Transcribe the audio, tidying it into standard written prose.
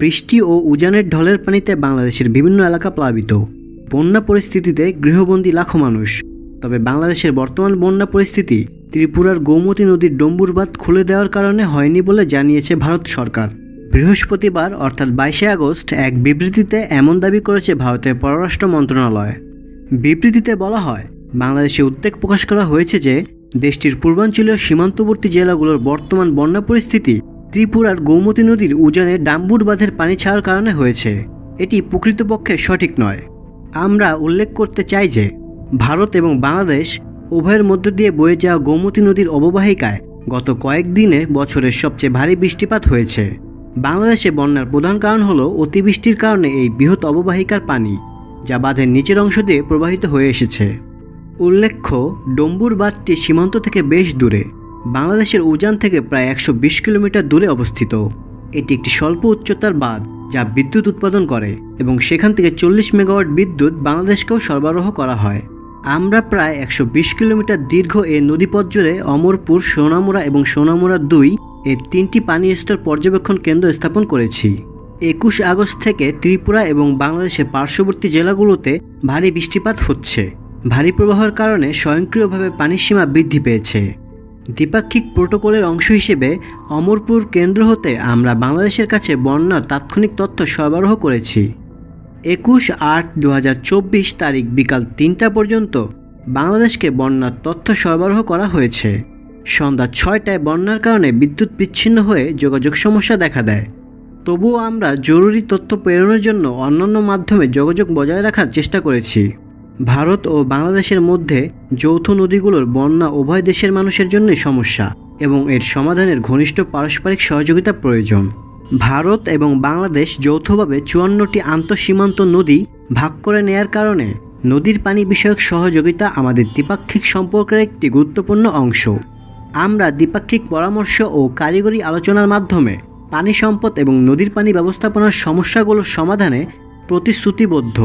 বৃষ্টি ও উজানের ঢলের পানিতে বাংলাদেশের বিভিন্ন এলাকা প্লাবিত। বন্যা পরিস্থিতিতে গৃহবন্দী লাখো মানুষ। তবে বাংলাদেশের বর্তমান বন্যা পরিস্থিতি ত্রিপুরার গোমতী নদীর ডম্বুর বাঁধ খুলে দেওয়ার কারণে হয়নি বলে জানিয়েছে ভারত সরকার। বৃহস্পতিবার অর্থাৎ 22শে আগস্ট এক বিবৃতিতে এমন দাবি করেছে ভারতের পররাষ্ট্র মন্ত্রণালয়। বিবৃতিতে বলা হয়, বাংলাদেশে উদ্বেগ প্রকাশ করা হয়েছে যে দেশটির পূর্বাঞ্চলীয় সীমান্তবর্তী জেলাগুলোর বর্তমান বন্যা পরিস্থিতি ত্রিপুরার গোমতী নদীর উজানে ডাম্বুর বাঁধের পানি ছাড়ার কারণে হয়েছে। এটি প্রকৃতপক্ষে সঠিক নয়। আমরা উল্লেখ করতে চাই যে ভারত এবং বাংলাদেশ উভয়ের মধ্য দিয়ে বয়ে যাওয়া গোমতী নদীর অববাহিকায় গত কয়েকদিনে বছরের সবচেয়ে ভারী বৃষ্টিপাত হয়েছে। বাংলাদেশে বন্যার প্রধান কারণ হলো অতিবৃষ্টির কারণে এই বৃহৎ অববাহিকার পানি, যা বাঁধের নিচের অংশ দিয়ে প্রবাহিত হয়ে এসেছে। উল্লেখ্য, ডম্বুর বাঁধটি সীমান্ত থেকে বেশ দূরে, বাংলাদেশের উজান থেকে প্রায় 120 কিলোমিটার দূরে অবস্থিত। এটি একটি স্বল্প উচ্চতার বাঁধ যা বিদ্যুৎ উৎপাদন করে এবং সেখান থেকে 40 মেগাওয়াট বিদ্যুৎ বাংলাদেশকেও সরবরাহ করা হয়। আমরা প্রায় 120 কিলোমিটার দীর্ঘ এই নদীপথ জুড়ে অমরপুর, সোনামুড়া এবং সোনামুড়া 2 এই 3টি পানি স্তর পর্যবেক্ষণ কেন্দ্র স্থাপন করেছি। 21 আগস্ট থেকে ত্রিপুরা এবং বাংলাদেশের পার্শ্ববর্তী জেলাগুলোতে ভারী বৃষ্টিপাত হচ্ছে। ভারী প্রবাহের কারণে স্বয়ংক্রিয়ভাবে পানির সীমা বৃদ্ধি পেয়েছে। দ্বিপাক্ষিক প্রোটোকলের অংশ হিসেবে অমরপুর কেন্দ্র হতে আমরা বাংলাদেশের কাছে বন্যার তাৎক্ষণিক তথ্য সরবরাহ করেছি। 21/8/2024 তারিখ বিকাল 3টা পর্যন্ত বাংলাদেশকে বন্যার তথ্য সরবরাহ করা হয়েছে। সন্ধ্যা 6টায় বন্যার কারণে বিদ্যুৎ বিচ্ছিন্ন হয়ে যোগাযোগ সমস্যা দেখা দেয়। তবুও আমরা জরুরি তথ্য প্রেরণের জন্য অন্যান্য মাধ্যমে যোগাযোগ বজায় রাখার চেষ্টা করেছি। ভারত ও বাংলাদেশের মধ্যে যৌথ নদীগুলোর বন্যা উভয় দেশের মানুষের জন্যই সমস্যা এবং এর সমাধানের ঘনিষ্ঠ পারস্পরিক সহযোগিতা প্রয়োজন। ভারত এবং বাংলাদেশ যৌথভাবে 54টি আন্তঃসীমান্ত নদী ভাগ করে নেয়ার কারণে নদীর পানি বিষয়ক সহযোগিতা আমাদের দ্বিপাক্ষিক সম্পর্কের একটি গুরুত্বপূর্ণ অংশ। আমরা দ্বিপাক্ষিক পরামর্শ ও কারিগরি আলোচনার মাধ্যমে পানি সম্পদ এবং নদীর পানি ব্যবস্থাপনার সমস্যাগুলোর সমাধানে প্রতিশ্রুতিবদ্ধ।